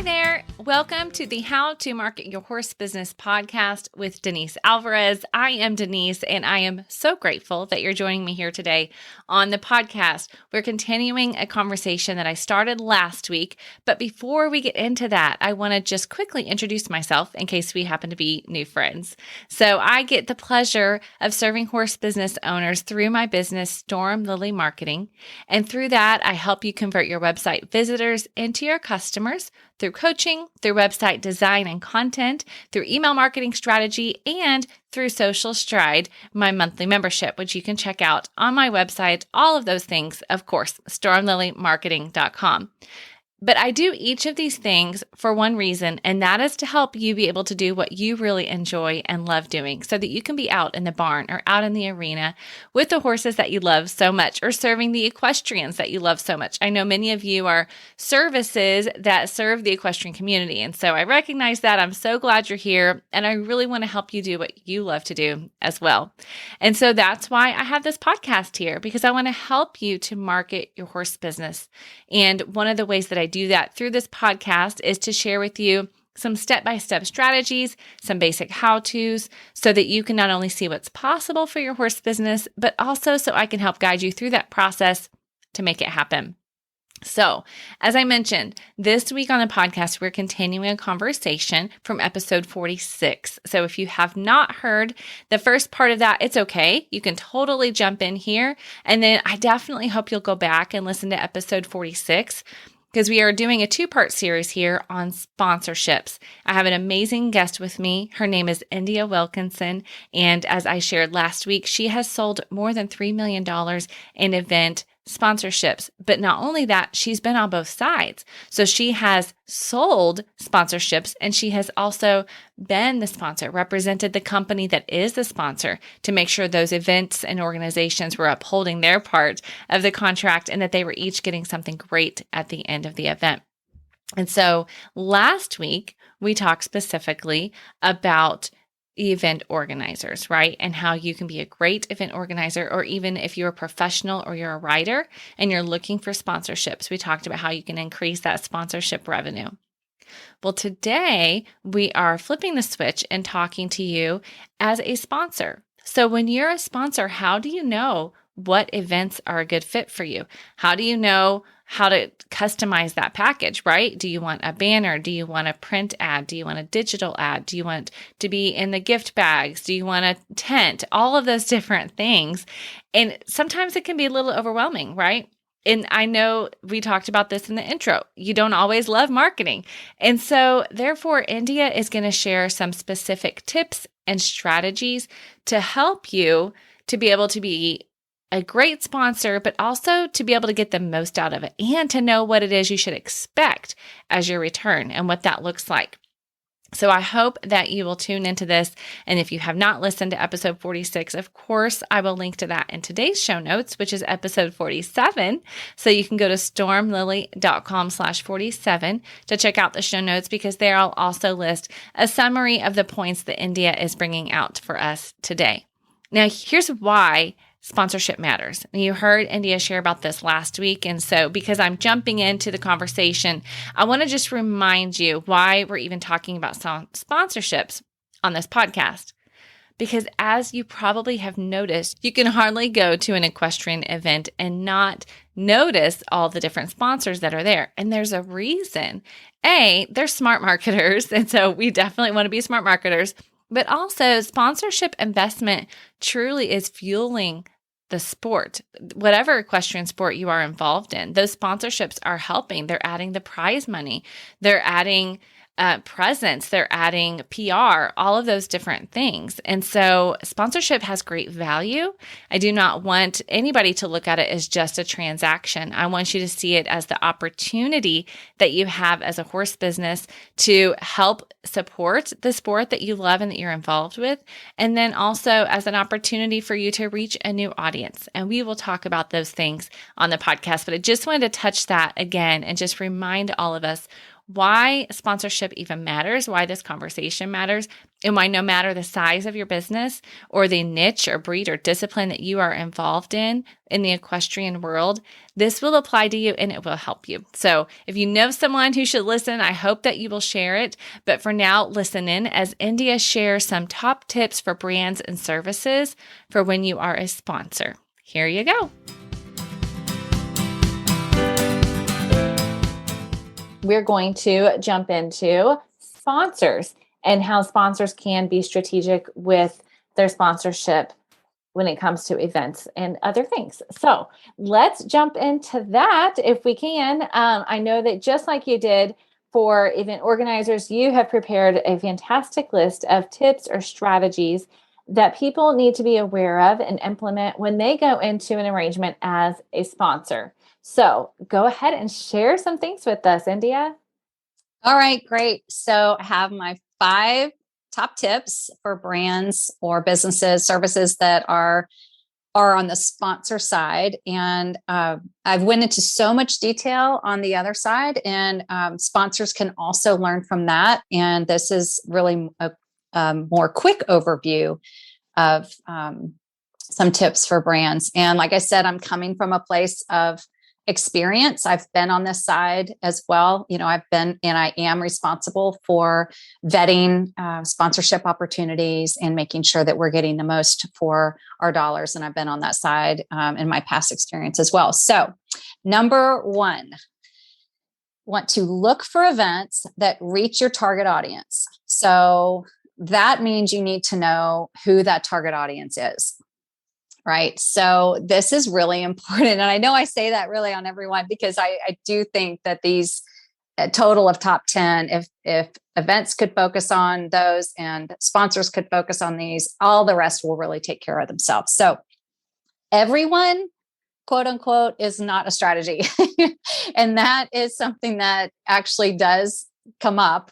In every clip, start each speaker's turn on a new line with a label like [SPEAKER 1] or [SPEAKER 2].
[SPEAKER 1] Hi there. Welcome to the How to Market Your Horse Business podcast with Denise Alvarez. I am Denise, and I am so grateful that you're joining me here today on the podcast. We're continuing a conversation that I started last week, but before we get into that, I want to just quickly introduce myself in case we happen to be new friends. So I get the pleasure of serving horse business owners through my business, Storm Lily Marketing, and through that, I help you convert your website visitors into your customers through coaching, through website design and content, through email marketing strategy, and through Social Stride, my monthly membership, which you can check out on my website. All of those things, of course, stormlilymarketing.com. But I do each of these things for one reason, and that is to help you be able to do what you really enjoy and love doing so that you can be out in the barn or out in the arena with the horses that you love so much or serving the equestrians that you love so much. I know many of you are services that serve the equestrian community, and so I recognize that. I'm so glad you're here, and I really want to help you do what you love to do as well. And so that's why I have this podcast here, because I want to help you to market your horse business. And one of the ways that I do that through this podcast is to share with you some step-by-step strategies, some basic how-tos, so that you can not only see what's possible for your horse business, but also so I can help guide you through that process to make it happen. So, as I mentioned, this week on the podcast, we're continuing a conversation from episode 46. So if you have not heard the first part of that, it's okay. You can totally jump in here. And then I definitely hope you'll go back and listen to episode 46. Because we are doing a two-part series here on sponsorships. I have an amazing guest with me. Her name is India Wilkinson, and as I shared last week, she has sold more than $3 million in event sponsorships. But not only that, she's been on both sides. So she has sold sponsorships, and she has also been the sponsor, represented the company that is the sponsor to make sure those events and organizations were upholding their part of the contract and that they were each getting something great at the end of the event. And so last week, we talked specifically about event organizers, right? And how you can be a great event organizer, or even if you're a professional or you're a writer and you're looking for sponsorships, we talked about how you can increase that sponsorship revenue. Well, today we are flipping the switch and talking to you as a sponsor. So when you're a sponsor, how do you know what events are a good fit for you? How do you know how to customize that package, right? Do you want a banner? Do you want a print ad? Do you want a digital ad? Do you want to be in the gift bags? Do you want a tent? All of those different things. And sometimes it can be a little overwhelming, right? And I know we talked about this in the intro. You don't always love marketing. And so therefore, India is going to share some specific tips and strategies to help you to be able to be a great sponsor, but also to be able to get the most out of it and to know what it is you should expect as your return and what that looks like. So I hope that you will tune into this. And if you have not listened to episode 46, of course, I will link to that in today's show notes, which is episode 47. So you can go to stormlily.com/47 to check out the show notes, because there I'll also list a summary of the points that India is bringing out for us today. Now, here's why sponsorship matters. You heard India share about this last week. And so because I'm jumping into the conversation, I want to just remind you why we're even talking about sponsorships on this podcast. Because as you probably have noticed, you can hardly go to an equestrian event and not notice all the different sponsors that are there. And there's a reason. A, they're smart marketers. And so we definitely want to be smart marketers. But also, sponsorship investment truly is fueling the sport, whatever equestrian sport you are involved in. Those sponsorships are helping. They're adding the prize money. They're adding presence. They're adding PR, all of those different things. And so sponsorship has great value. I do not want anybody to look at it as just a transaction. I want you to see it as the opportunity that you have as a horse business to help support the sport that you love and that you're involved with. And then also as an opportunity for you to reach a new audience. And we will talk about those things on the podcast. But I just wanted to touch that again and just remind all of us why sponsorship even matters, why this conversation matters, and why no matter the size of your business or the niche or breed or discipline that you are involved in the equestrian world, this will apply to you and it will help you. So if you know someone who should listen, I hope that you will share it. But for now, listen in as India shares some top tips for brands and services for when you are a sponsor. Here you go. We're going to jump into sponsors and how sponsors can be strategic with their sponsorship when it comes to events and other things. So let's jump into that if we can. I know that just like you did for event organizers, you have prepared a fantastic list of tips or strategies that people need to be aware of and implement when they go into an arrangement as a sponsor. So go ahead and share some things with us, India.
[SPEAKER 2] All right, great. So I have my 5 top tips for brands or businesses, services that are on the sponsor side. And I've went into so much detail on the other side, and sponsors can also learn from that. And this is really a more quick overview of some tips for brands. And like I said, I'm coming from a place of experience. I've been on this side as well. I've been, and I am responsible for vetting sponsorship opportunities and making sure that we're getting the most for our dollars. And I've been on that side in my past experience as well. So number 1, want to look for events that reach your target audience. So that means you need to know who that target audience is. Right. So this is really important. And I know I say that really on everyone because I do think that these total of top 10, if events could focus on those and sponsors could focus on these, all the rest will really take care of themselves. So everyone, quote unquote, is not a strategy. And that is something that actually does come up,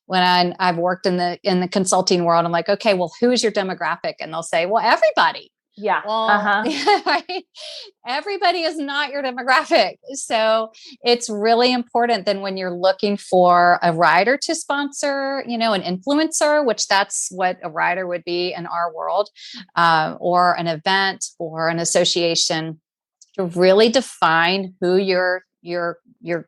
[SPEAKER 2] when I've worked in the consulting world. I'm like, okay, well, who's your demographic? And they'll say, well, everybody.
[SPEAKER 1] Yeah.
[SPEAKER 2] Well, right? Everybody is not your demographic. So it's really important then when you're looking for a rider to sponsor, an influencer, which that's what a rider would be in our world, or an event or an association, to really define who your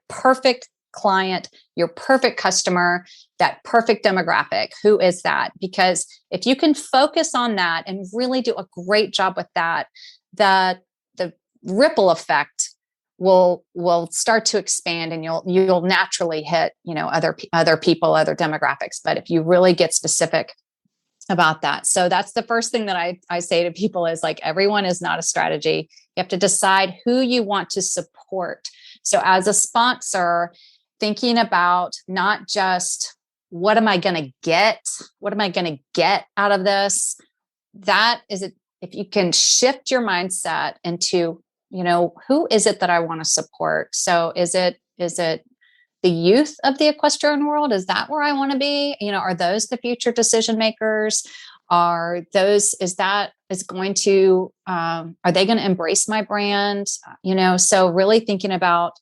[SPEAKER 2] perfect client, your perfect customer, that perfect demographic. Who is that? Because if you can focus on that and really do a great job with that, the ripple effect will start to expand, and you'll naturally hit, other people, other demographics. But if you really get specific about that. So that's the first thing that I say to people is like, everyone is not a strategy. You have to decide who you want to support. So as a sponsor, thinking about not just what am I going to get? What am I going to get out of this? That is it. If you can shift your mindset into, who is it that I want to support? So is it the youth of the equestrian world? Is that where I want to be? Are those the future decision makers? Are they going to embrace my brand? So really thinking about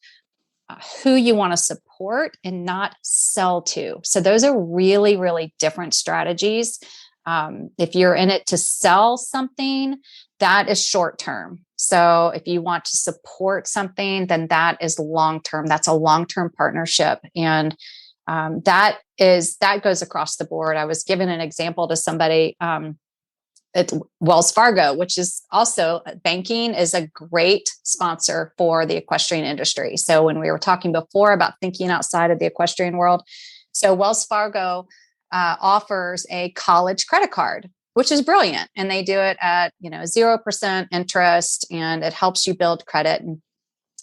[SPEAKER 2] who you want to support and not sell to. So those are really, really different strategies. If you're in it to sell something, that is short term. So if you want to support something, then that is long term. That's a long-term partnership. And that goes across the board. I was given an example to somebody at Wells Fargo, which is also banking, is a great sponsor for the equestrian industry. So when we were talking before about thinking outside of the equestrian world, so Wells Fargo offers a college credit card, which is brilliant. And they do it at, 0% interest, and it helps you build credit.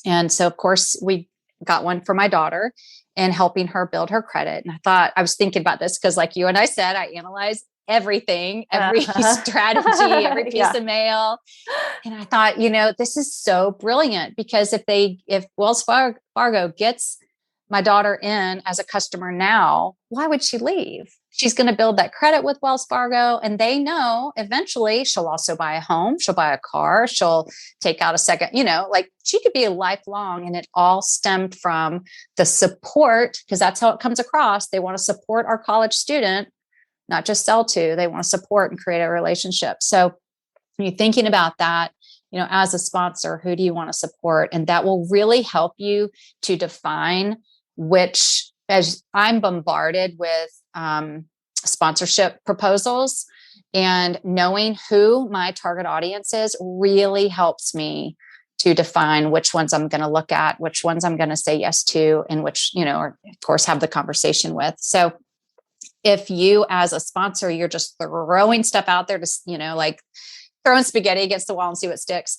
[SPEAKER 2] And so of course we got one for my daughter and helping her build her credit. And I was thinking about this because like you and I said, I analyze everything, every strategy, every piece of mail. And I thought, this is so brilliant, because if Wells Fargo gets my daughter in as a customer now, why would she leave? she's going to build that credit with Wells Fargo, and they know eventually she'll also buy a home, she'll buy a car, she'll take out a second, like she could be a lifelong. And it all stemmed from the support, because that's how it comes across. They want to support our college student, not just sell to, they want to support and create a relationship. So when you're thinking about that, as a sponsor, who do you want to support? And that will really help you to define which, as I'm bombarded with sponsorship proposals, and knowing who my target audience is really helps me to define which ones I'm going to look at, which ones I'm going to say yes to, and which, or of course, have the conversation with. So if you, as a sponsor, you're just throwing stuff out there to, like throwing spaghetti against the wall and see what sticks,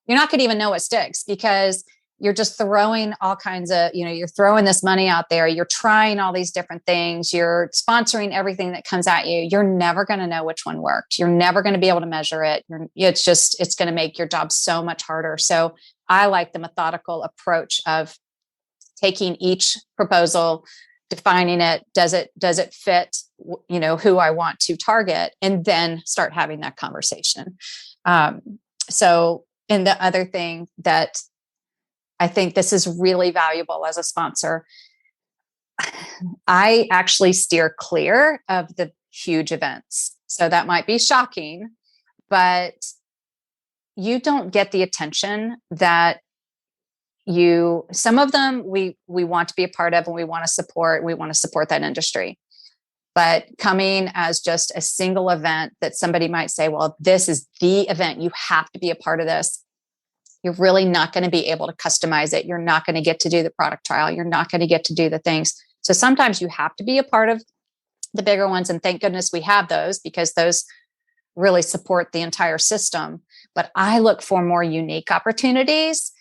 [SPEAKER 2] you're not going to even know what sticks, because you're just throwing all kinds of, you're throwing this money out there. You're trying all these different things. You're sponsoring everything that comes at you. You're never going to know which one worked. You're never going to be able to measure it. It's going to make your job so much harder. So I like the methodical approach of taking each proposal, defining it. Does it fit, who I want to target, and then start having that conversation. And the other thing that I think this is really valuable as a sponsor, I actually steer clear of the huge events. So that might be shocking, but you don't get the attention that some of them we want to be a part of, and we want to support that industry. But coming as just a single event that somebody might say, well, this is the event, you have to be a part of this. You're really not going to be able to customize it. You're not going to get to do the product trial. You're not going to get to do the things. So sometimes you have to be a part of the bigger ones. And thank goodness we have those, because those really support the entire system. But I look for more unique opportunities.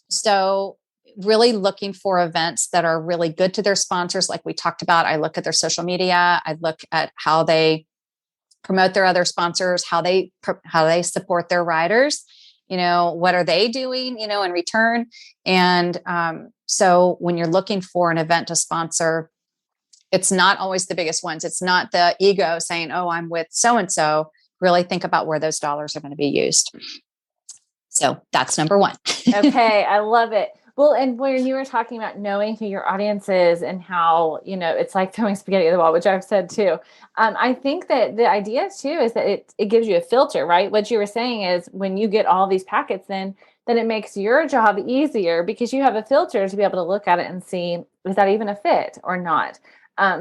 [SPEAKER 2] So really looking for events that are really good to their sponsors. Like we talked about, I look at their social media. I look at how they promote their other sponsors, how they support their riders. What are they doing, in return? And so when you're looking for an event to sponsor, it's not always the biggest ones. It's not the ego saying, oh, I'm with so-and-so. Really think about where those dollars are going to be used. So that's number one.
[SPEAKER 1] Okay. I love it. Well, and when you were talking about knowing who your audience is and how, it's like throwing spaghetti at the wall, which I've said too. I think that the idea too is that it gives you a filter, right? What you were saying is when you get all these packets, then it makes your job easier, because you have a filter to be able to look at it and see, is that even a fit or not?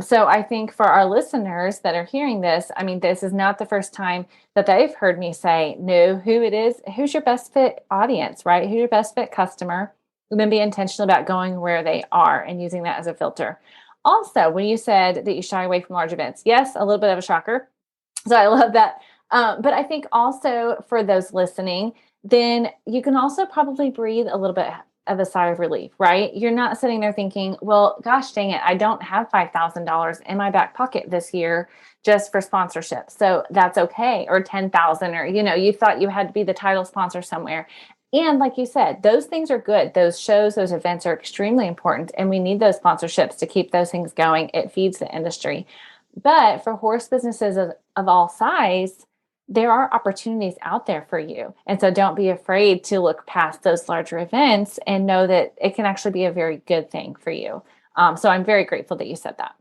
[SPEAKER 1] So I think for our listeners that are hearing this, this is not the first time that they've heard me say, know who it is, who's your best fit audience, right? Who's your best fit customer? And then be intentional about going where they are and using that as a filter. Also, when you said that you shy away from large events, yes, a little bit of a shocker. So I love that. But I think also for those listening, then you can also probably breathe a little bit of a sigh of relief, right? You're not sitting there thinking, well, gosh, dang it, I don't have $5,000 in my back pocket this year just for sponsorship. So that's okay. Or 10,000, or, you thought you had to be the title sponsor somewhere. And like you said, those things are good. Those shows, those events are extremely important. And we need those sponsorships to keep those things going. It feeds the industry. But for horse businesses of all size, there are opportunities out there for you. And so don't be afraid to look past those larger events and know that it can actually be a very good thing for you. So I'm very grateful that you said that.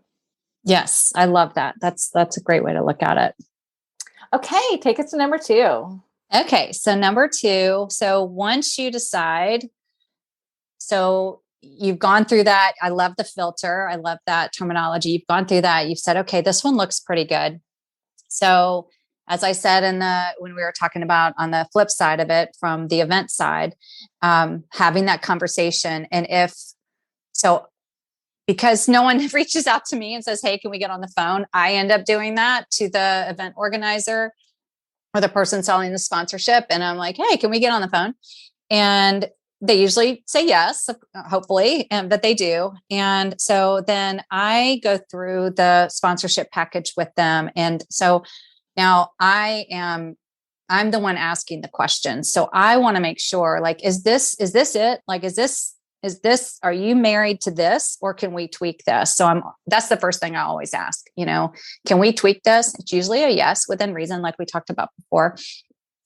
[SPEAKER 2] Yes, I love that. That's a great way to look at it.
[SPEAKER 1] Okay, take us to number 2.
[SPEAKER 2] Okay, so number 2. So once you decide, so you've gone through that. I love the filter. I love that terminology. You've gone through that. You've said, okay, this one looks pretty good. So as I said when we were talking about on the flip side of it, from the event side, having that conversation. And because no one reaches out to me and says, hey, can we get on the phone? I end up doing that to the event organizer or the person selling the sponsorship. And I'm like, hey, can we get on the phone? And they usually say yes, hopefully, but they do. And so then I go through the sponsorship package with them. And so now I'm the one asking the questions. So I want to make sure, like, is this it? Like, is this are you married to this, or can we tweak this? So that's the first thing I always ask, can we tweak this? It's usually a yes within reason, like we talked about before.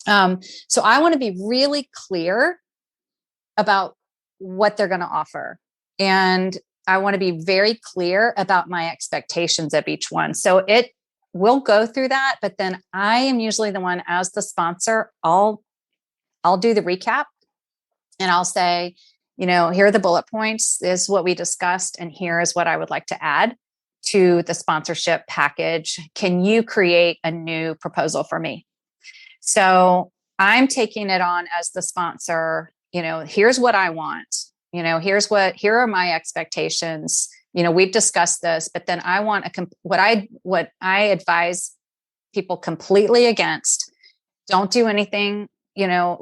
[SPEAKER 2] So I want to be really clear about what they're going to offer. And I want to be very clear about my expectations of each one. So we'll go through that, but then I am usually the one as the sponsor. I'll do the recap and I'll say, here are the bullet points. This is what we discussed. And here is what I would like to add to the sponsorship package. Can you create a new proposal for me? So I'm taking it on as the sponsor. Here's what I want. Here are my expectations. We've discussed this, but then I want what I advise people completely against. Don't do anything, don't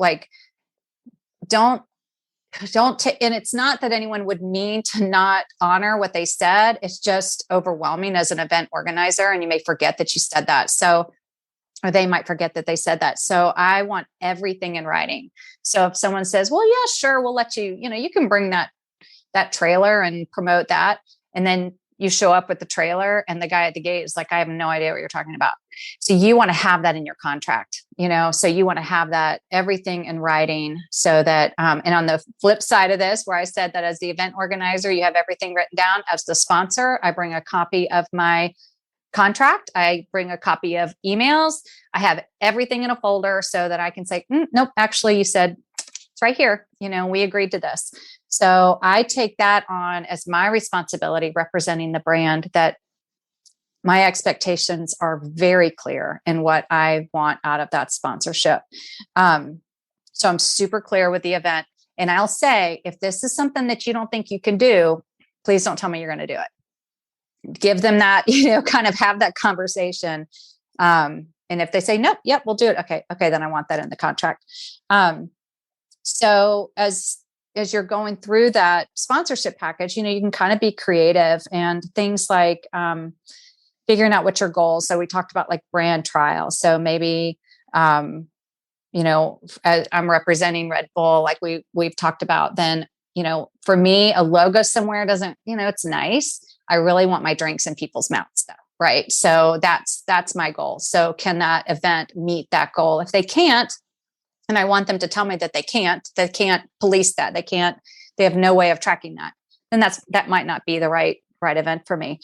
[SPEAKER 2] and it's not that anyone would mean to not honor what they said. It's just overwhelming as an event organizer, and you may forget that you said that. Or they might forget that they said that. So I want everything in writing. So if someone says, well, yeah, sure, we'll let you, you can bring that trailer and promote that. And then you show up with the trailer and the guy at the gate is like, I have no idea what you're talking about. So you want to have that in your contract, so you want to have that everything in writing so that, and on the flip side of this, where I said that as the event organizer, you have everything written down. As the sponsor, I bring a copy of my contract. I bring a copy of emails. I have everything in a folder so that I can say, nope, actually you said it's right here. We agreed to this. So I take that on as my responsibility representing the brand, that my expectations are very clear in what I want out of that sponsorship. So I'm super clear with the event. And I'll say, if this is something that you don't think you can do, please don't tell me you're going to do it. Give them that, kind of have that conversation. And if they say, nope, yep, we'll do it. Okay. Then I want that in the contract. So as you're going through that sponsorship package, you can kind of be creative, and things like, figuring out what your goals. So we talked about like brand trial. So maybe, I'm representing Red Bull, like we've talked about, then, for me, a logo somewhere doesn't, it's nice. I really want my drinks in people's mouths though. Right. So that's my goal. So can that event meet that goal? If they can't, and I want them to tell me that they can't police that. They have no way of tracking that. Then that might not be the right event for me.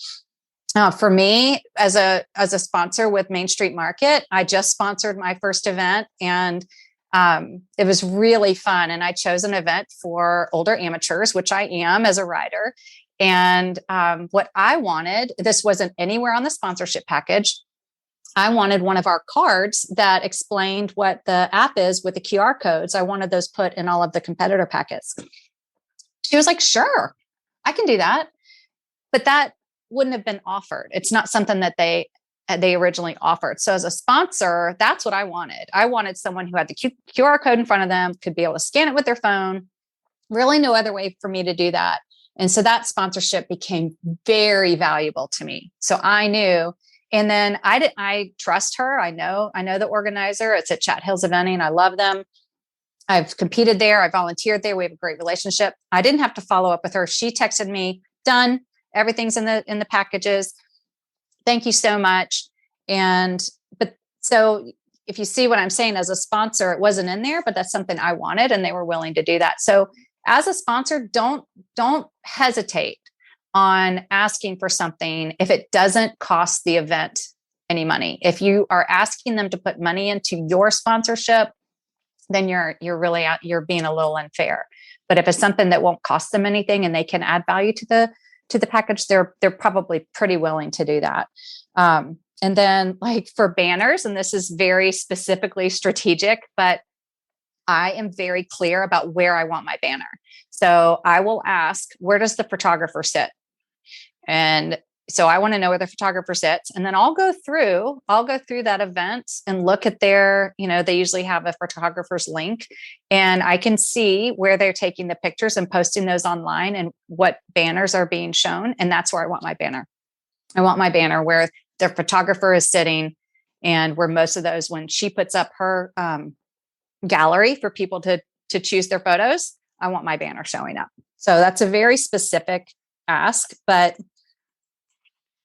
[SPEAKER 2] For me, as a sponsor with Main Street Market, I just sponsored my first event, and it was really fun. And I chose an event for older amateurs, which I am as a rider. And what I wanted, this wasn't anywhere on the sponsorship package. I wanted one of our cards that explained what the app is with the QR codes. I wanted those put in all of the competitor packets. She was like, sure, I can do that. But that wouldn't have been offered. It's not something that they originally offered. So as a sponsor, that's what I wanted. I wanted someone who had the QR code in front of them, could be able to scan it with their phone. Really no other way for me to do that. And so that sponsorship became very valuable to me. So I knew, and then I trust her. I know the organizer. It's at Chat Hills Eventing. I love them. I've competed there. I volunteered there. We have a great relationship. I didn't have to follow up with her. She texted me, done. Everything's in the packages. Thank you so much. But so if you see what I'm saying, as a sponsor, it wasn't in there, but that's something I wanted, and they were willing to do that. So as a sponsor, don't hesitate on asking for something if it doesn't cost the event any money. If you are asking them to put money into your sponsorship, then you're really out, you're being a little unfair. But if it's something that won't cost them anything and they can add value to the package, they're probably pretty willing to do that. And then like for banners, and this is very specifically strategic, but I am very clear about where I want my banner. So I will ask, where does the photographer sit? And so I want to know where the photographer sits. And then I'll go through that event and look at their, they usually have a photographer's link, and I can see where they're taking the pictures and posting those online and what banners are being shown. And that's where I want my banner. I want my banner where the photographer is sitting, and where most of those, when she puts up her gallery for people to choose their photos, I want my banner showing up. So that's a very specific ask, but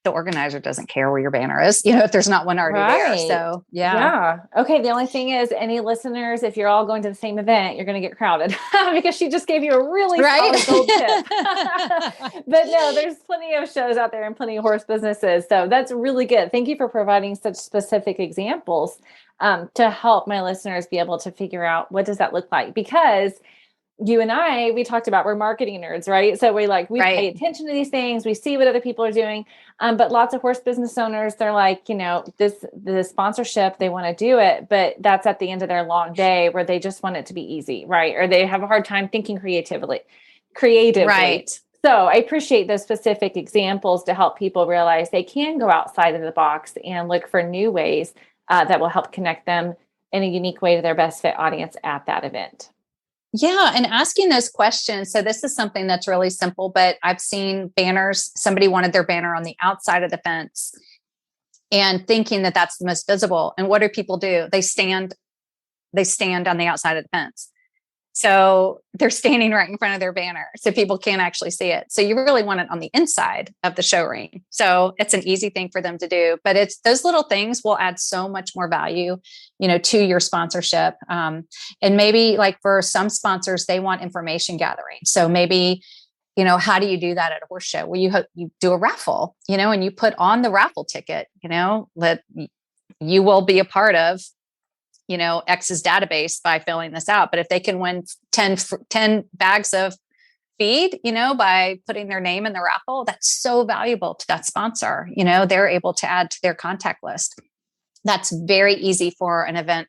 [SPEAKER 2] the organizer doesn't care where your banner is, if there's not one already there. So
[SPEAKER 1] yeah. Okay. The only thing is, any listeners, if you're all going to the same event, you're going to get crowded because she just gave you a really solid gold tip. But no, there's plenty of shows out there and plenty of horse businesses. So that's really good. Thank you for providing such specific examples to help my listeners be able to figure out what does that look like, because you and we talked about, we're marketing nerds, right? So we pay attention to these things. We see what other people are doing. But lots of horse business owners, they're like, the sponsorship, they want to do it, but that's at the end of their long day where they just want it to be easy, right? Or they have a hard time thinking creatively. Right. So I appreciate those specific examples to help people realize they can go outside of the box and look for new ways that will help connect them in a unique way to their best fit audience at that event.
[SPEAKER 2] Yeah. And asking those questions. So this is something that's really simple, but I've seen banners. Somebody wanted their banner on the outside of the fence and thinking that that's the most visible. And what do people do? They stand on the outside of the fence. So they're standing right in front of their banner, so people can't actually see it. So you really want it on the inside of the show ring. So it's an easy thing for them to do, but it's those little things will add so much more value, to your sponsorship. And maybe like for some sponsors, they want information gathering. So maybe, how do you do that at a horse show? Well, you do a raffle, and you put on the raffle ticket, that you will be a part of X's database by filling this out. But if they can win 10 bags of feed, by putting their name in the raffle, that's so valuable to that sponsor. They're able to add to their contact list. That's very easy for an event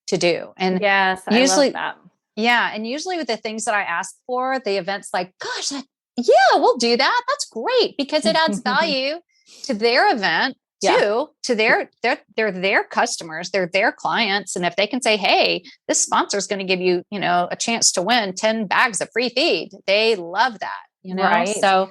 [SPEAKER 2] to do. And
[SPEAKER 1] yes, usually, I love that.
[SPEAKER 2] Yeah. And usually with the things that I ask for, the event's like, gosh, yeah, we'll do that. That's great, because it adds value to their event. To their customers, they're their clients. And if they can say, hey, this sponsor is going to give you, a chance to win 10 bags of free feed, they love that,
[SPEAKER 1] Right.
[SPEAKER 2] So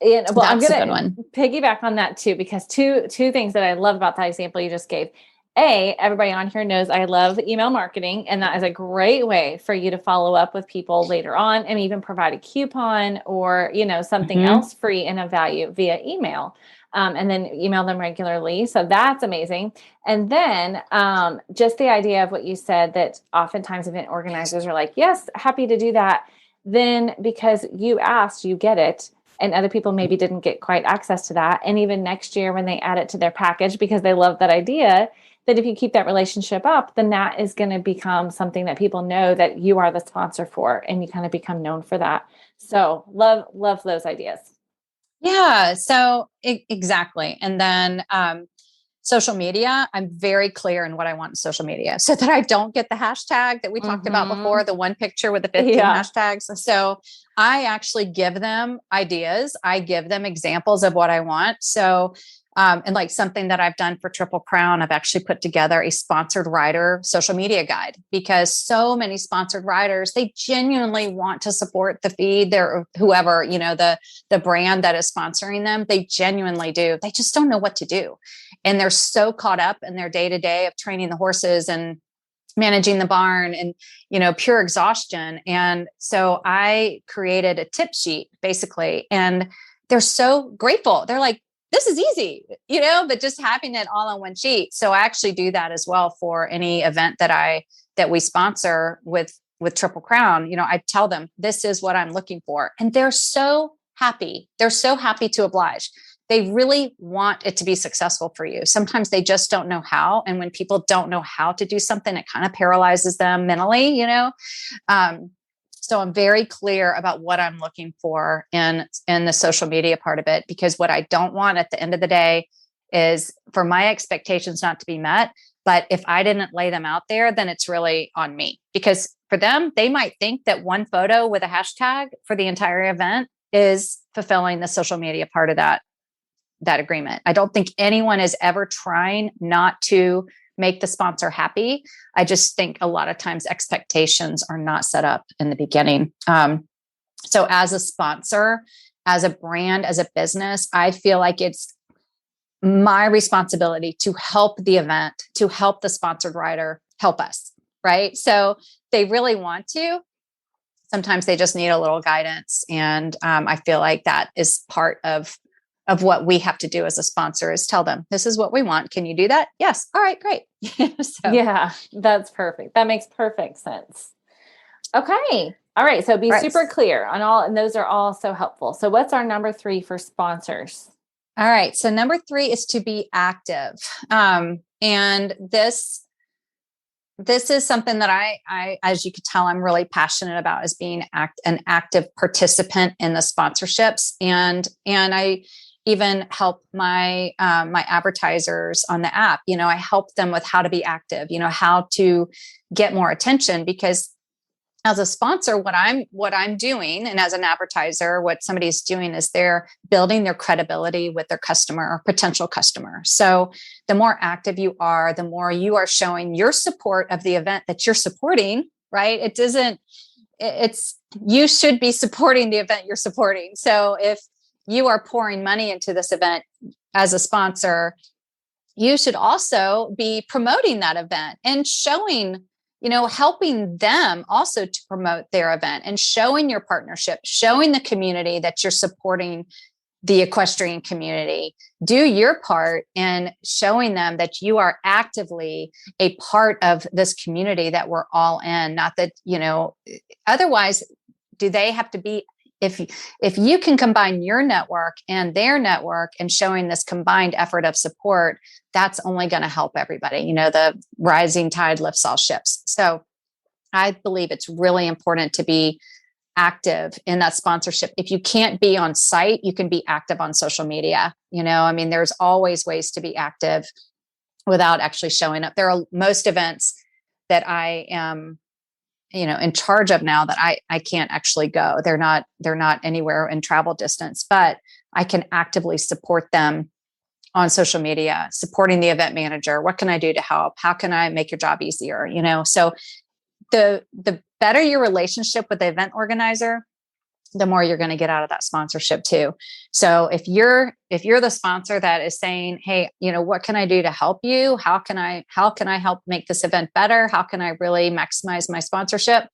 [SPEAKER 1] I'm going to piggyback on that too, because two things that I love about that example you just gave. Everybody on here knows I love email marketing, and that is a great way for you to follow up with people later on and even provide a coupon or, something else free and of value via email. And then email them regularly. So that's amazing. And then just the idea of what you said, that oftentimes event organizers are like, yes, happy to do that. Then because you asked, you get it. And other people maybe didn't get quite access to that. And even next year when they add it to their package because they love that idea, that if you keep that relationship up, then that is going to become something that people know that you are the sponsor for, and you kind of become known for that. So love those ideas.
[SPEAKER 2] Yeah. So exactly. And then social media, I'm very clear in what I want in social media so that I don't get the hashtag that we talked about before, the one picture with the 15 hashtags. So I actually give them ideas. I give them examples of what I want. So and like something that I've done for Triple Crown, I've actually put together a sponsored rider social media guide, because so many sponsored riders, they genuinely want to support the feed, their whoever, the brand that is sponsoring them. They genuinely do. They just don't know what to do. And they're so caught up in their day-to-day of training the horses and managing the barn and, pure exhaustion. And so I created a tip sheet basically, and they're so grateful. They're like, this is easy, but just having it all on one sheet. So I actually do that as well for any event that we sponsor with Triple Crown. I tell them, this is what I'm looking for. And they're so happy. They're so happy to oblige. They really want it to be successful for you. Sometimes they just don't know how. And when people don't know how to do something, it kind of paralyzes them mentally, So I'm very clear about what I'm looking for in the social media part of it, because what I don't want at the end of the day is for my expectations not to be met. But if I didn't lay them out there, then it's really on me, because for them, they might think that one photo with a hashtag for the entire event is fulfilling the social media part of that agreement. I don't think anyone is ever trying not to make the sponsor happy. I just think a lot of times expectations are not set up in the beginning. So as a sponsor, as a brand, as a business, I feel like it's my responsibility to help the event, to help the sponsored rider help us, right? So they really want to. sometimes they just need a little guidance. And I feel like that is part of what we have to do as a sponsor, is tell them, this is what we want. Can you do that? Yes. All right, great.
[SPEAKER 1] Yeah, that's perfect. That makes perfect sense. Okay. All right. So be super clear on all, and those are all so helpful. So what's our number 3 for sponsors?
[SPEAKER 2] All right. So number 3 is to be active. And this is something that I, as you could tell, I'm really passionate about, is being an active participant in the sponsorships. And I even help my advertisers on the app. I help them with how to be active, how to get more attention, because as a sponsor, what I'm doing, and as an advertiser, what somebody's doing is they're building their credibility with their customer or potential customer. So the more active you are, the more you are showing your support of the event that you're supporting, right? You should be supporting the event you're supporting. So if you are pouring money into this event as a sponsor, you should also be promoting that event and showing, helping them also to promote their event, and showing your partnership, showing the community that you're supporting the equestrian community. Do your part in showing them that you are actively a part of this community that we're all in. Not that, otherwise, do they have to be, if you can combine your network and their network and showing this combined effort of support, that's only going to help everybody. The rising tide lifts all ships. So I believe it's really important to be active in that sponsorship. If you can't be on site, you can be active on social media. There's always ways to be active without actually showing up. There are most events that I am in charge of now that I can't actually go. They're not anywhere in travel distance, but I can actively support them on social media, supporting the event manager. What can I do to help? How can I make your job easier? So the better your relationship with the event organizer, the more you're going to get out of that sponsorship too. So if you're the sponsor that is saying, hey, what can I do to help you? How can I help make this event better? How can I really maximize my sponsorship?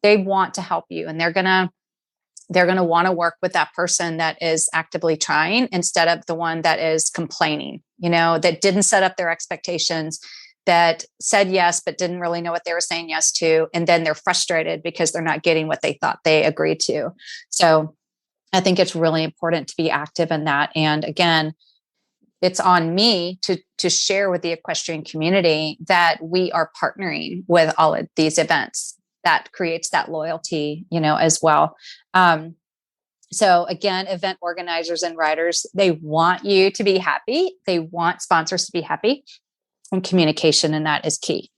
[SPEAKER 2] They want to help you, and they're going to want to work with that person that is actively trying, instead of the one that is complaining, that didn't set up their expectations, that said yes, but didn't really know what they were saying yes to. And then they're frustrated because they're not getting what they thought they agreed to. So I think it's really important to be active in that. And again, it's on me to share with the equestrian community that we are partnering with all of these events. That creates that loyalty, as well. So again, event organizers and riders, they want you to be happy. They want sponsors to be happy. And communication in that is key.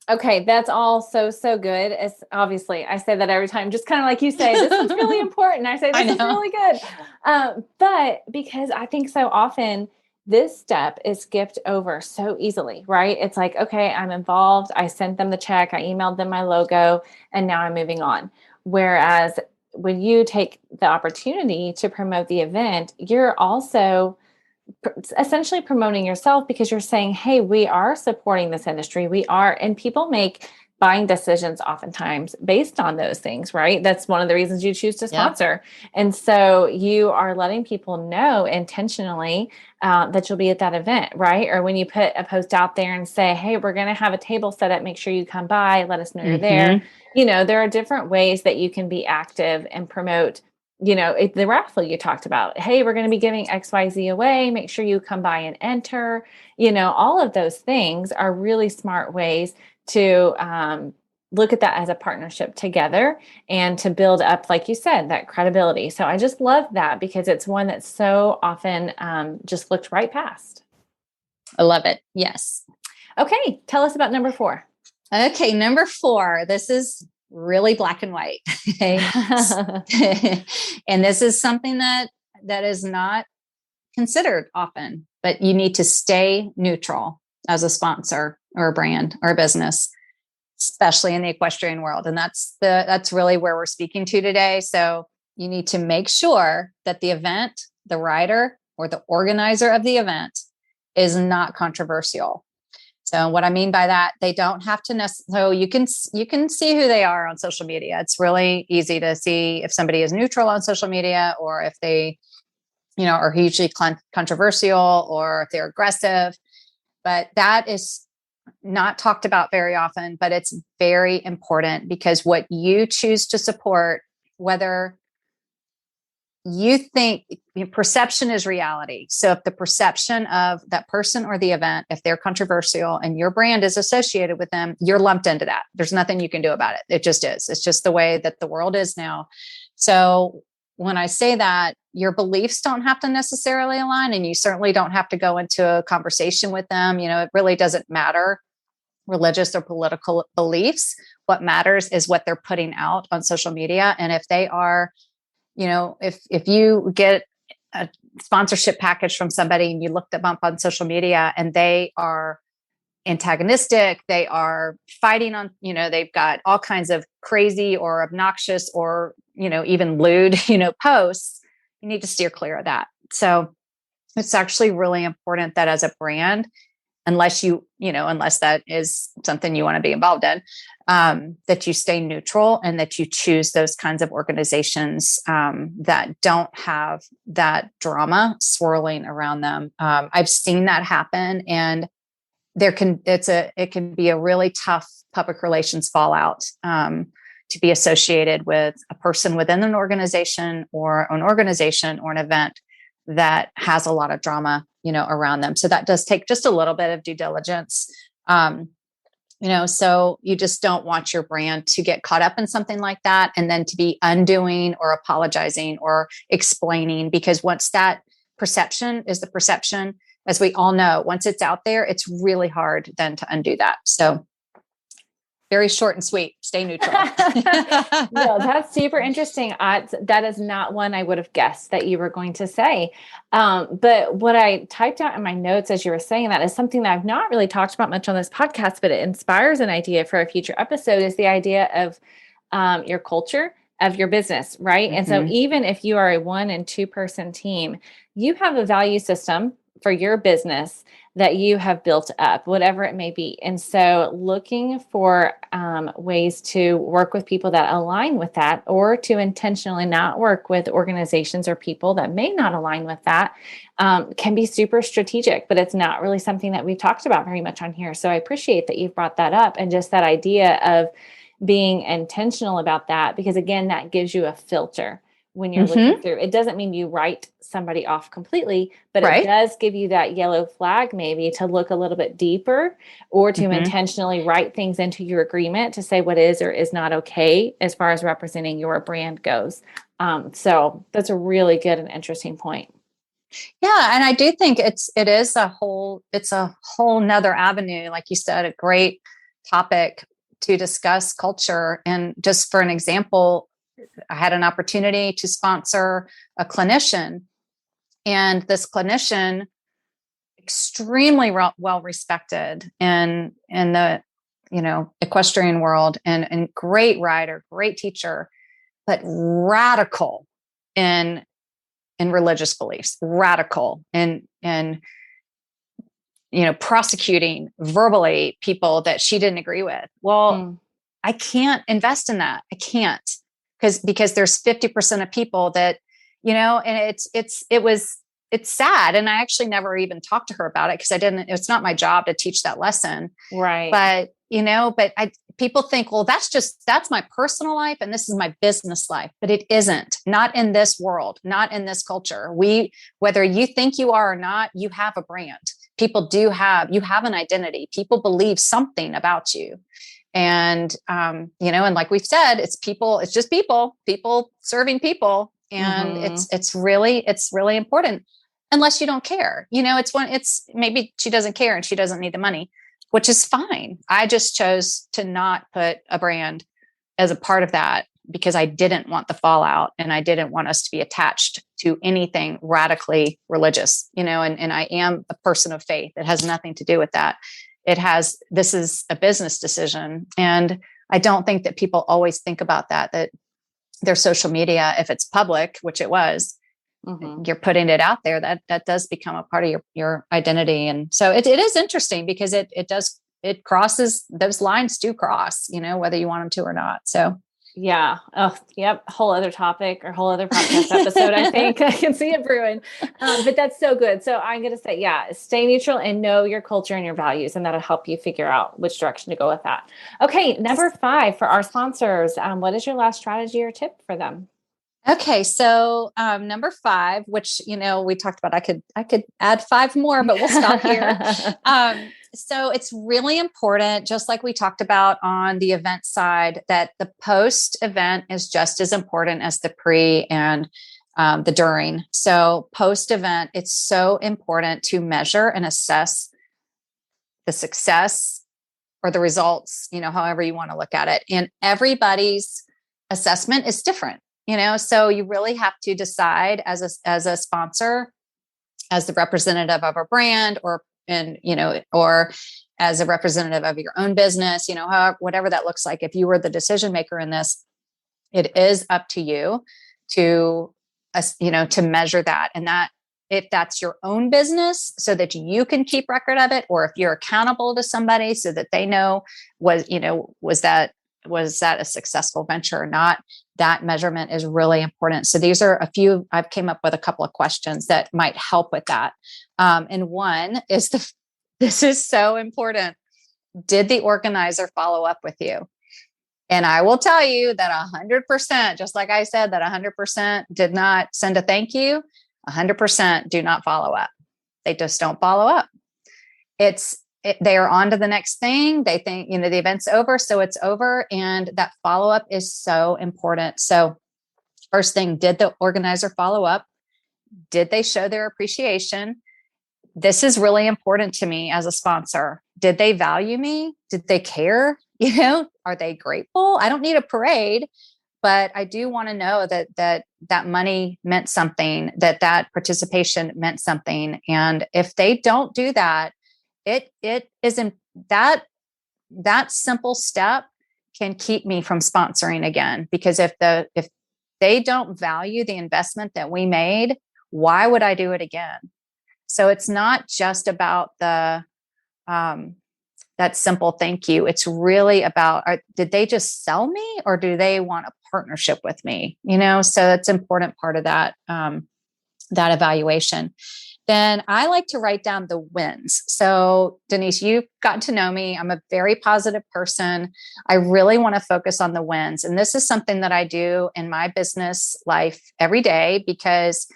[SPEAKER 1] Okay, that's all so good. It's obviously, I say that every time, just kind of like you say, this is really important. I say, this is really good. But because I think so often this step is skipped over so easily, right? It's like, okay, I'm involved. I sent them the check. I emailed them my logo, and now I'm moving on. Whereas when you take the opportunity to promote the event, you're also essentially promoting yourself, because you're saying, hey, we are supporting this industry. We are, and people make buying decisions oftentimes based on those things, right? That's one of the reasons you choose to sponsor. Yeah. And so you are letting people know intentionally that you'll be at that event, right? Or when you put a post out there and say, hey, we're going to have a table set up, make sure you come by, let us know you're there. There are different ways that you can be active and promote the raffle you talked about. Hey, we're going to be giving XYZ away. Make sure you come by and enter. All of those things are really smart ways to look at that as a partnership together and to build up, like you said, that credibility. So I just love that, because it's one that's so often just looked right past.
[SPEAKER 2] I love it. Yes.
[SPEAKER 1] Okay. Tell us about number 4.
[SPEAKER 2] Okay. Number 4, this is really black and white. And this is something that is not considered often, but you need to stay neutral as a sponsor or a brand or a business, especially in the equestrian world. And that's really where we're speaking to today. So you need to make sure that the event, the rider, or the organizer of the event is not controversial. So what I mean by that, they don't have to so you can see who they are on social media. It's really easy to see if somebody is neutral on social media, or if they, are hugely controversial, or if they're aggressive. But that is not talked about very often, but it's very important, because what you choose to support, whether you think, perception is reality. So if the perception of that person or the event, if they're controversial and your brand is associated with them, you're lumped into that. There's nothing you can do about it. It just is. It's just the way that the world is now. So when I say that, your beliefs don't have to necessarily align, and you certainly don't have to go into a conversation with them. It really doesn't matter, religious or political beliefs. What matters is what they're putting out on social media. And if they are, if you get a sponsorship package from somebody and you look them up on social media and they are antagonistic, they are fighting on, they've got all kinds of crazy or obnoxious or, even lewd, posts, you need to steer clear of that. So it's actually really important that as a brand, unless that is something you want to be involved in, that you stay neutral and that you choose those kinds of organizations that don't have that drama swirling around them. I've seen that happen, and it can be a really tough public relations fallout to be associated with a person within an organization or an event that has a lot of drama, around them. So that does take just a little bit of due diligence. So you just don't want your brand to get caught up in something like that, and then to be undoing or apologizing or explaining, because once that perception is the perception, as we all know, once it's out there, it's really hard then to undo that. So very short and sweet, stay neutral.
[SPEAKER 1] No, that's super interesting. That is not one I would have guessed that you were going to say. But what I typed out in my notes as you were saying that is something that I've not really talked about much on this podcast, but it inspires an idea for a future episode, is the idea of your culture of your business, right? Mm-hmm. And so even if you are a 1 and 2 person team, you have a value system for your business that you have built up, whatever it may be. And so looking for ways to work with people that align with that, or to intentionally not work with organizations or people that may not align with that, can be super strategic, but it's not really something that we've talked about very much on here. So I appreciate that you've brought that up, and just that idea of being intentional about that, because again, that gives you a filter when you're looking through. It doesn't mean you write somebody off completely, but it does give you that yellow flag maybe to look a little bit deeper, or to intentionally write things into your agreement to say what is or is not okay as far as representing your brand goes. So that's a really good and interesting point.
[SPEAKER 2] Yeah. And I do think it's a whole nother avenue, like you said, a great topic to discuss culture. And just for an example, I had an opportunity to sponsor a clinician, and this clinician, extremely well respected in the, equestrian world, and great rider, great teacher, but radical in religious beliefs, radical in prosecuting verbally people that she didn't agree with. Well, I can't invest in that. I can't. Because there's 50% of people that, and it's sad. And I actually never even talked to her about it, because it's not my job to teach that lesson.
[SPEAKER 1] Right.
[SPEAKER 2] But, people think, well, that's my personal life and this is my business life, but it isn't, not in this world, not in this culture. Whether you think you are or not, you have a brand. You have an identity. People believe something about you. And, and like we've said, it's just people serving people. And it's really important, unless you don't care. It's maybe she doesn't care and she doesn't need the money, which is fine. I just chose to not put a brand as a part of that, because I didn't want the fallout, and I didn't want us to be attached to anything radically religious, and I am a person of faith. It has nothing to do with that. This is a business decision. And I don't think that people always think about that their social media, if it's public, which it was, you're putting it out there, that does become a part of your identity. And so it is interesting because it crosses, those lines do cross, whether you want them to or not. So
[SPEAKER 1] yeah. Oh, yep. Whole other topic or whole other podcast episode. I think I can see it brewing. But that's so good. So I'm going to say, yeah, stay neutral and know your culture and your values, and that'll help you figure out which direction to go with that. Okay. Number 5 for our sponsors. What is your last strategy or tip for them?
[SPEAKER 2] Okay. So, number 5, which, we talked about, I could add 5 more, but we'll stop here. So it's really important, just like we talked about on the event side, that the post event is just as important as the pre and the during. So post event, it's so important to measure and assess the success or the results, however you want to look at it. And everybody's assessment is different, so you really have to decide as a sponsor, as the representative of a brand, or as a representative of your own business, whatever that looks like. If you were the decision maker in this, it is up to you to measure that. And that, if that's your own business, so that you can keep record of it, or if you're accountable to somebody so that they know, was that a successful venture or not, that measurement is really important. So these are a few, I've came up with a couple of questions that might help with that. And one is this is so important. Did the organizer follow up with you? And I will tell you that 100%, just like I said, that 100% did not send a thank you. 100% do not follow up. They just don't follow up. They are on to the next thing. They think, the event's over, so it's over. And that follow-up is so important. So first thing, did the organizer follow up? Did they show their appreciation? This is really important to me as a sponsor. Did they value me? Did they care? Are they grateful? I don't need a parade, but I do want to know that money meant something, that participation meant something. And if they don't do that, it isn't that simple step can keep me from sponsoring again, because if they don't value the investment that we made, why would I do it again? So it's not just about that simple thank you. It's really about, did they just sell me, or do they want a partnership with me? So that's an important part of that evaluation. Then I like to write down the wins. So Denise, you've gotten to know me. I'm a very positive person. I really want to focus on the wins. And this is something that I do in my business life every day, because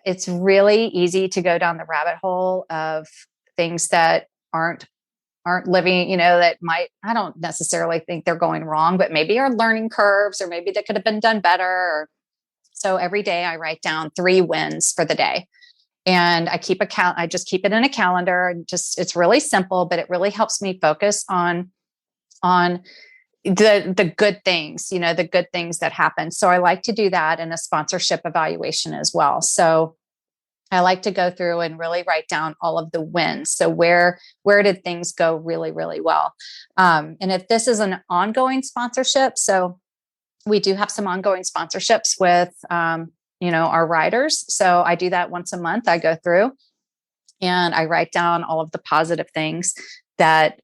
[SPEAKER 2] it's really easy to go down the rabbit hole of things that aren't living, that I don't necessarily think they're going wrong, but maybe are learning curves, or maybe that could have been done better. So every day I write down 3 wins for the day. And I just keep it in a calendar, and it's really simple, but it really helps me focus on the good things, the good things that happen. So I like to do that in a sponsorship evaluation as well. So I like to go through and really write down all of the wins. So where did things go really, really well? And if this is an ongoing sponsorship, so we do have some ongoing sponsorships with, our riders. So I do that once a month. I go through and I write down all of the positive things that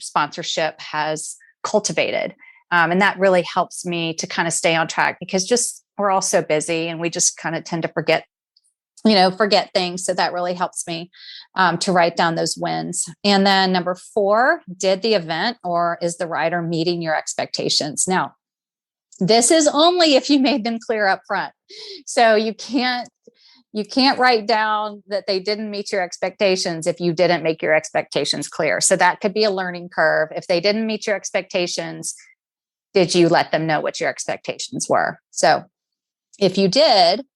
[SPEAKER 2] sponsorship has cultivated. And that really helps me to kind of stay on track, because we're all so busy and we just kind of tend to forget things. So that really helps me to write down those wins. And then number 4, did the event or is the rider meeting your expectations? Now, this is only if you made them clear up front. So you can't write down that they didn't meet your expectations if you didn't make your expectations clear. So that could be a learning curve. If they didn't meet your expectations, did you let them know what your expectations were? So if you did,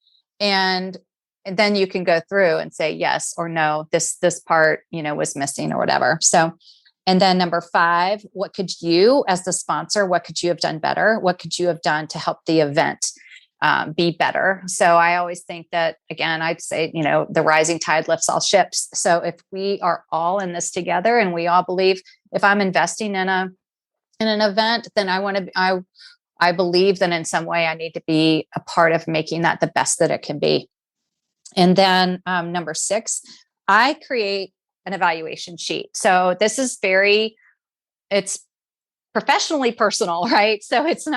[SPEAKER 2] and then you can go through and say yes or no, this part, was missing or whatever. So, and then number 5, what could you, as the sponsor, what could you have done better? What could you have done to help the event be better? So I always think that, again, I'd say, the rising tide lifts all ships. So if we are all in this together and we all believe, if I'm investing in an event, then I believe that in some way I need to be a part of making that the best that it can be. And then number 6, I create an evaluation sheet. So this is it's professionally personal, right? So it's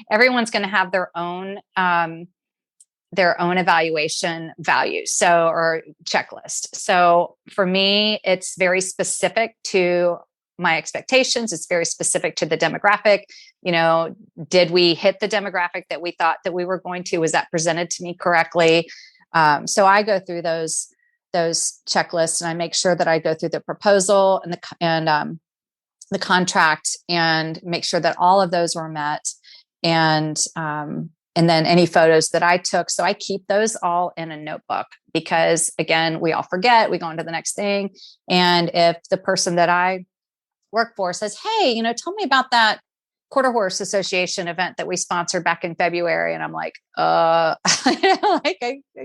[SPEAKER 2] everyone's going to have their own evaluation values. So, or checklist. So for me, it's very specific to my expectations. It's very specific to the demographic. Did we hit the demographic that we thought that we were going to? Was that presented to me correctly? So I go through those checklists, and I make sure that I go through the proposal and the contract and make sure that all of those were met. And then any photos that I took. So I keep those all in a notebook because, again, we all forget, we go on to the next thing. And if the person that I work for says, hey, tell me about that Quarter Horse Association event that we sponsored back in February. And I'm like, I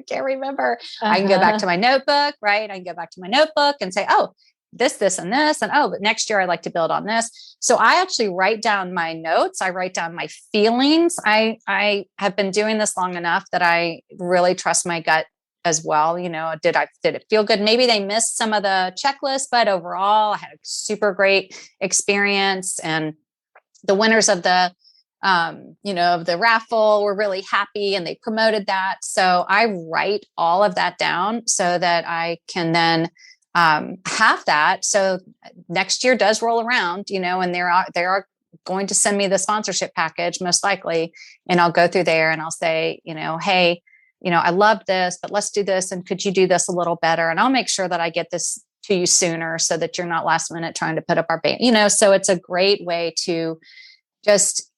[SPEAKER 2] can't remember. I can go back to my notebook, right? I can go back to my notebook and say, oh, this, and this, and but next year I'd like to build on this. So I actually write down my notes. I write down my feelings. I have been doing this long enough that I really trust my gut as well. Did it feel good? Maybe they missed some of the checklist, but overall I had a super great experience, and the winners of the of the raffle were really happy, and they promoted that. So I write all of that down so that I can then have that. So next year does roll around, and they are going to send me the sponsorship package most likely. And I'll go through there and I'll say, hey, I love this, but let's do this. And could you do this a little better? And I'll make sure that I get this to you sooner so that you're not last minute trying to put up our band, so it's a great way to just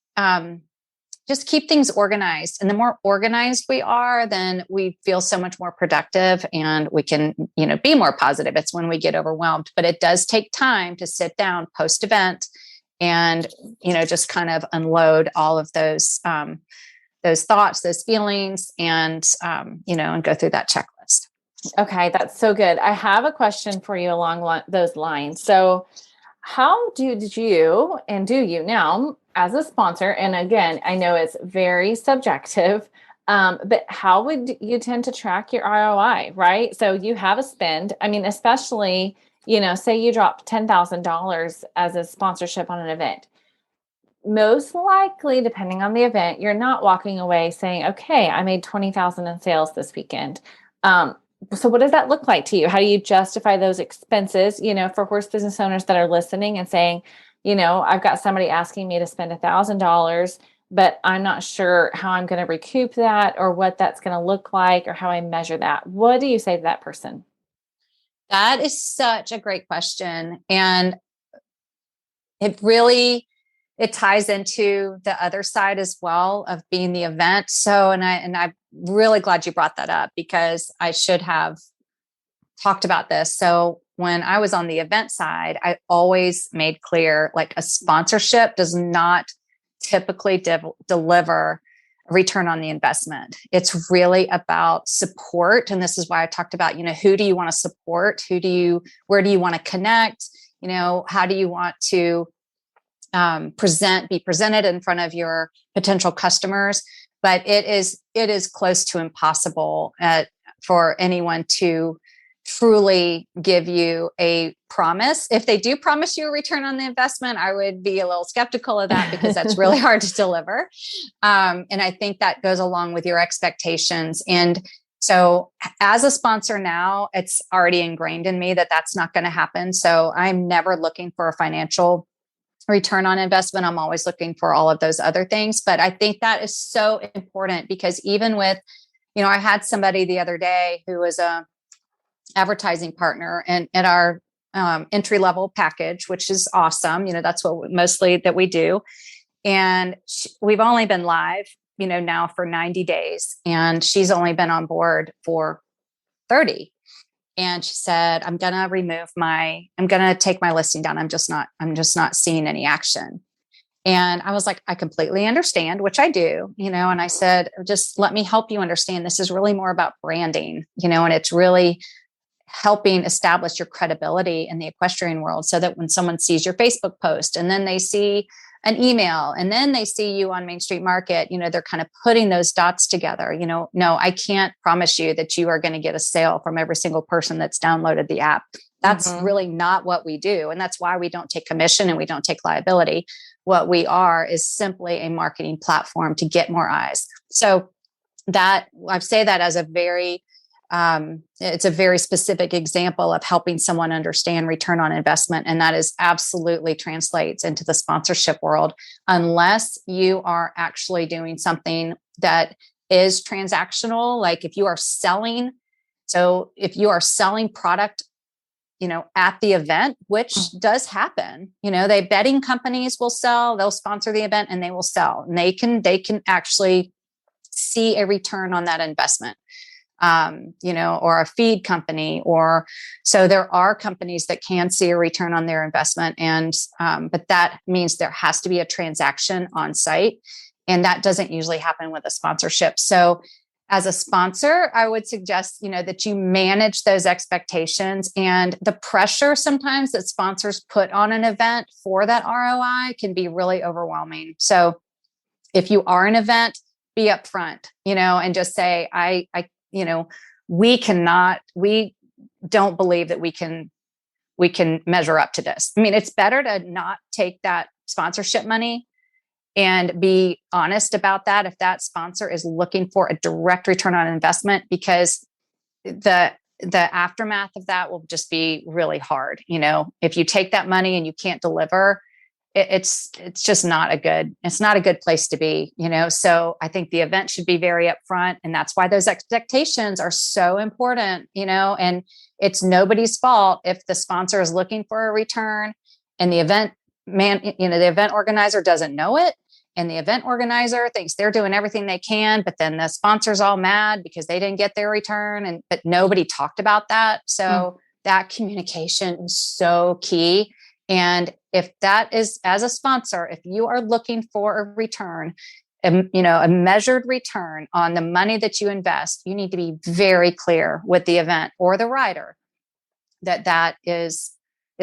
[SPEAKER 2] keep things organized. And the more organized we are, then we feel so much more productive, and we can, be more positive. It's when we get overwhelmed, but it does take time to sit down post event and, just kind of unload all of those thoughts, those feelings, and go through that checklist.
[SPEAKER 1] Okay. That's so good. I have a question for you along those lines. So how did you, and do you now as a sponsor, and again, I know it's very subjective, but how would you tend to track your ROI, right? So you have a spend. I mean, especially, say you drop $10,000 as a sponsorship on an event. Most likely, depending on the event, you're not walking away saying, okay, I made 20,000 in sales this weekend. So what does that look like to you? How do you justify those expenses, for horse business owners that are listening and saying, I've got somebody asking me to spend $1,000, but I'm not sure how I'm going to recoup that or what that's going to look like or how I measure that. What do you say to that person?
[SPEAKER 2] That is such a great question. And it ties into the other side as well of being the event. So, and I'm really glad you brought that up because I should have talked about this. So when I was on the event side, I always made clear, like, a sponsorship does not typically deliver a return on the investment. It's really about support. And this is why I talked about, who do you want to support? Where do you want to connect? How do you want to be presented in front of your potential customers? But it is close to impossible for anyone to truly give you a promise. If they do promise you a return on the investment, I would be a little skeptical of that because that's really hard to deliver. And I think that goes along with your expectations. And so as a sponsor now, it's already ingrained in me that that's not going to happen. So I'm never looking for a financial return on investment. I'm always looking for all of those other things. But I think that is so important because even with, I had somebody the other day who was a advertising partner and at our entry-level package, which is awesome. That's what mostly that we do. And we've only been live, now for 90 days. And she's only been on board for 30. And she said, I'm going to take my listing down. I'm just not seeing any action. And I was like, I completely understand, which I do, and I said, just let me help you understand. This is really more about branding, and it's really helping establish your credibility in the equestrian world so that when someone sees your Facebook post and then they see an email, and then they see you on Main Street Market, they're kind of putting those dots together. No, I can't promise you that you are going to get a sale from every single person that's downloaded the app. That's really not what we do. And that's why we don't take commission and we don't take liability. What we are is simply a marketing platform to get more eyes. So that I say that as it's a very specific example of helping someone understand return on investment. And that is absolutely translates into the sponsorship world, unless you are actually doing something that is transactional. Like if you are selling product, at the event, which does happen, they betting companies will sell, they'll sponsor the event and they will sell, and they can actually see a return on that investment. Or a feed company, so there are companies that can see a return on their investment. And, but that means there has to be a transaction on site. And that doesn't usually happen with a sponsorship. So as a sponsor, I would suggest, that you manage those expectations, and the pressure sometimes that sponsors put on an event for that ROI can be really overwhelming. So if you are an event, be upfront, and just say, we don't believe that we can measure up to this. I mean, it's better to not take that sponsorship money and be honest about that if that sponsor is looking for a direct return on investment, because the aftermath of that will just be really hard. If you take that money and you can't deliver, it's just not a good place to be, so I think the event should be very upfront, and that's why those expectations are so important, and it's nobody's fault if the sponsor is looking for a return and the event organizer doesn't know it, and the event organizer thinks they're doing everything they can, but then the sponsor's all mad because they didn't get their return, but nobody talked about that. So that communication is so key. And if that is, as a sponsor, if you are looking for a return, a measured return on the money that you invest, you need to be very clear with the event or the rider that is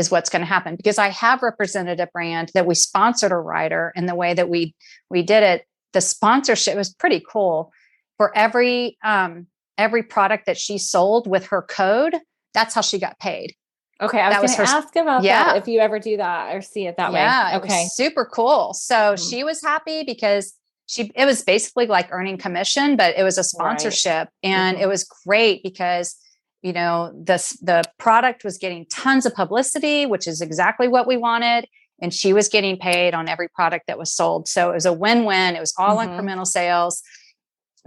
[SPEAKER 2] what's going to happen. Because I have represented a brand that we sponsored a rider, and the way that we did it, the sponsorship was pretty cool. For every product that she sold with her code, that's how she got paid.
[SPEAKER 1] Okay, I was going to ask about that, if you ever do that or see it that way.
[SPEAKER 2] Yeah, okay. It was super cool. So she was happy because it was basically like earning commission, but it was a sponsorship. Right. And it was great because, the product was getting tons of publicity, which is exactly what we wanted. And she was getting paid on every product that was sold. So it was a win-win. It was all incremental sales.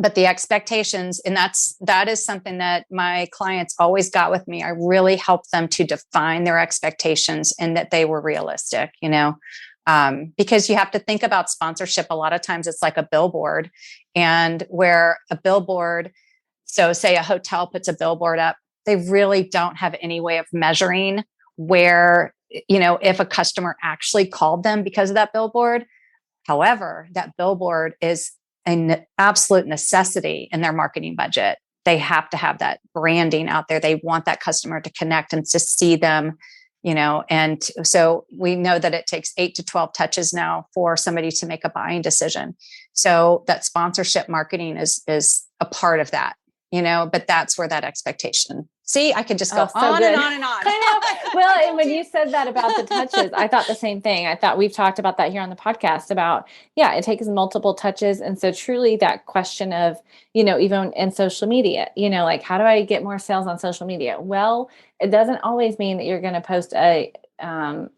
[SPEAKER 2] But the expectations, and that is something that my clients always got with me. I really helped them to define their expectations and that they were realistic, because you have to think about sponsorship. A lot of times it's like a billboard, and where a billboard, so say a hotel puts a billboard up, they really don't have any way of measuring where, if a customer actually called them because of that billboard. However, that billboard is an absolute necessity in their marketing budget. They have to have that branding out there. They want that customer to connect and to see them, and so we know that it takes 8 to 12 touches now for somebody to make a buying decision. So that sponsorship marketing is a part of that, but that's where that expectation. See, I could just go on and on and on.
[SPEAKER 1] I know. Well, and when you said that about the touches, I thought the same thing. I thought we've talked about that here on the podcast about, it takes multiple touches. And so truly that question of, even in social media, like, how do I get more sales on social media? Well, it doesn't always mean that you're going to post a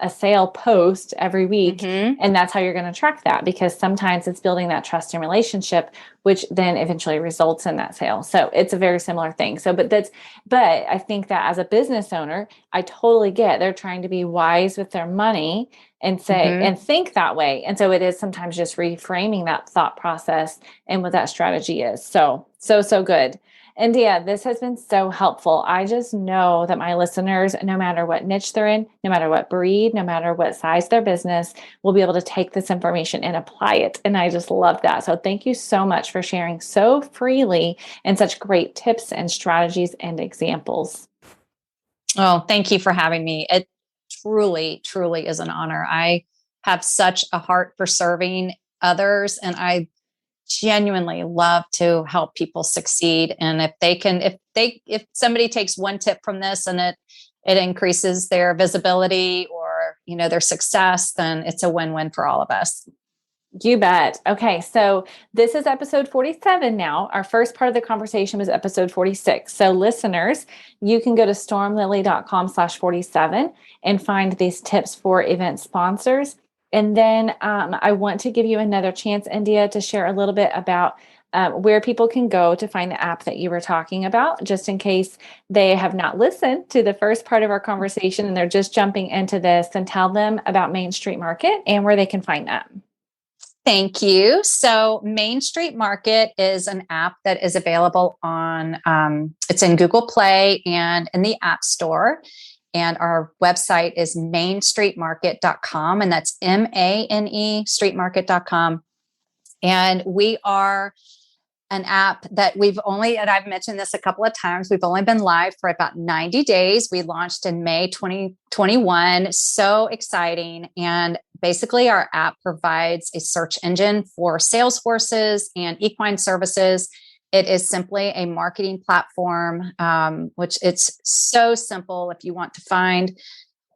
[SPEAKER 1] sale post every week. And that's how you're going to track that, because sometimes it's building that trust and relationship, which then eventually results in that sale. So it's a very similar thing. So, but I think that as a business owner, I totally get they're trying to be wise with their money and say, and think that way. And so it is sometimes just reframing that thought process and what that strategy is. So good. And this has been so helpful. I just know that my listeners, no matter what niche they're in, no matter what breed, no matter what size their business, will be able to take this information and apply it. And I just love that. So thank you so much for sharing so freely and such great tips and strategies and examples.
[SPEAKER 2] Oh, thank you for having me. It truly, truly is an honor. I have such a heart for serving others. And I genuinely love to help people succeed. And if somebody takes one tip from this and it increases their visibility or, their success, then it's a win-win for all of us.
[SPEAKER 1] You bet. Okay. So this is episode 47 now. Our first part of the conversation was episode 46. So listeners, you can go to stormlily.com/47 and find these tips for event sponsors. And then I want to give you another chance, India, to share a little bit about where people can go to find the app that you were talking about, just in case they have not listened to the first part of our conversation and they're just jumping into this, and tell them about Main Street Market and where they can find that.
[SPEAKER 2] Thank you. So Main Street Market is an app that is available it's in Google Play and in the App Store. And our website is mainstreetmarket.com, and that's MANE streetmarket.com. And we are an app that and I've mentioned this a couple of times, we've only been live for about 90 days. We launched in May 2021. So exciting. And basically our app provides a search engine for sales horses and equine services. It is simply a marketing platform, which it's so simple if you want to find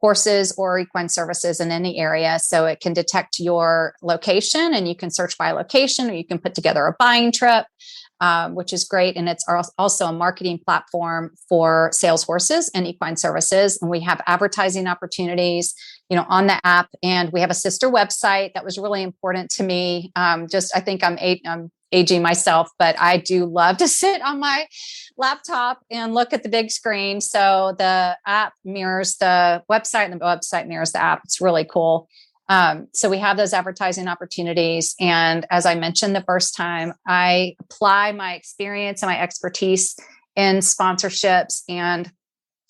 [SPEAKER 2] horses or equine services in any area. So it can detect your location and you can search by location, or you can put together a buying trip, which is great. And it's also a marketing platform for sales horses and equine services. And we have advertising opportunities, on the app. And we have a sister website that was really important to me. I think I'm aging myself, but I do love to sit on my laptop and look at the big screen. So the app mirrors the website and the website mirrors the app. It's really cool. So we have those advertising opportunities. And as I mentioned the first time, I apply my experience and my expertise in sponsorships and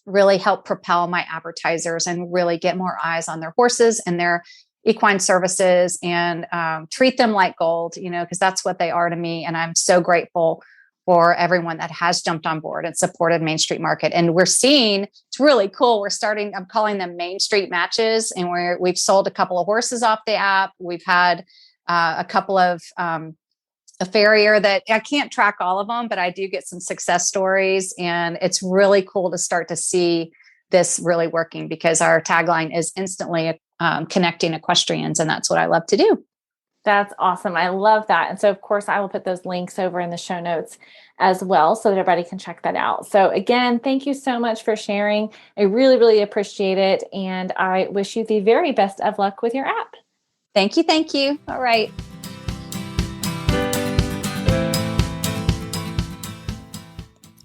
[SPEAKER 2] really help propel my advertisers and really get more eyes on their horses and their equine services, and treat them like gold, because that's what they are to me. And I'm so grateful for everyone that has jumped on board and supported Main Street Market. And we're seeing, it's really cool. I'm calling them Main Street matches. And we've sold a couple of horses off the app. We've had a couple of, a farrier that I can't track all of them, but I do get some success stories. And it's really cool to start to see this really working, because our tagline is instantly connecting equestrians. And that's what I love to do.
[SPEAKER 1] That's awesome. I love that. And so, of course, I will put those links over in the show notes as well, so that everybody can check that out. So again, thank you so much for sharing. I really, really appreciate it. And I wish you the very best of luck with your app.
[SPEAKER 2] Thank you. Thank you. All right.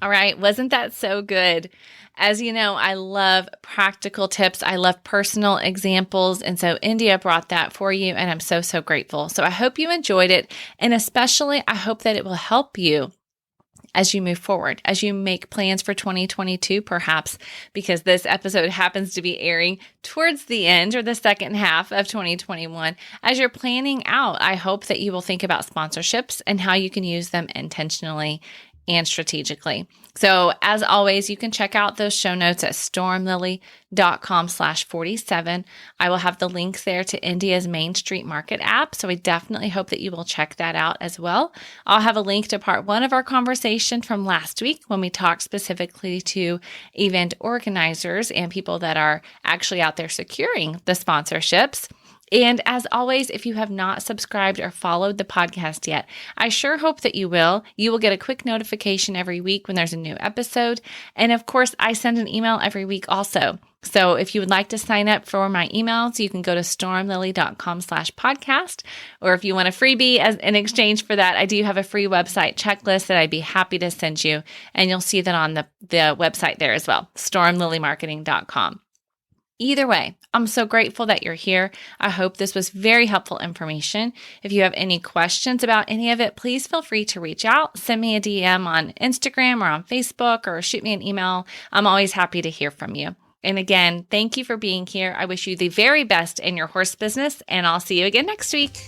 [SPEAKER 1] All right. Wasn't that so good? As you know, I love practical tips. I love personal examples. And so India brought that for you, and I'm so, so grateful. So I hope you enjoyed it. And especially, I hope that it will help you as you move forward, as you make plans for 2022, perhaps, because this episode happens to be airing towards the end or the second half of 2021. As you're planning out, I hope that you will think about sponsorships and how you can use them intentionally and strategically. So as always, you can check out those show notes at stormlily.com/47. I will have the links there to India's Main Street Market app. So I definitely hope that you will check that out as well. I'll have a link to part 1 of our conversation from last week when we talked specifically to event organizers and people that are actually out there securing the sponsorships. And as always, if you have not subscribed or followed the podcast yet, I sure hope that you will. You will get a quick notification every week when there's a new episode. And of course, I send an email every week also. So if you would like to sign up for my emails, you can go to stormlily.com/podcast. Or if you want a freebie in exchange for that, I do have a free website checklist that I'd be happy to send you. And you'll see that on the website there as well, stormlilymarketing.com. Either way, I'm so grateful that you're here. I hope this was very helpful information. If you have any questions about any of it, please feel free to reach out. Send me a DM on Instagram or on Facebook, or shoot me an email. I'm always happy to hear from you. And again, thank you for being here. I wish you the very best in your horse business, and I'll see you again next week.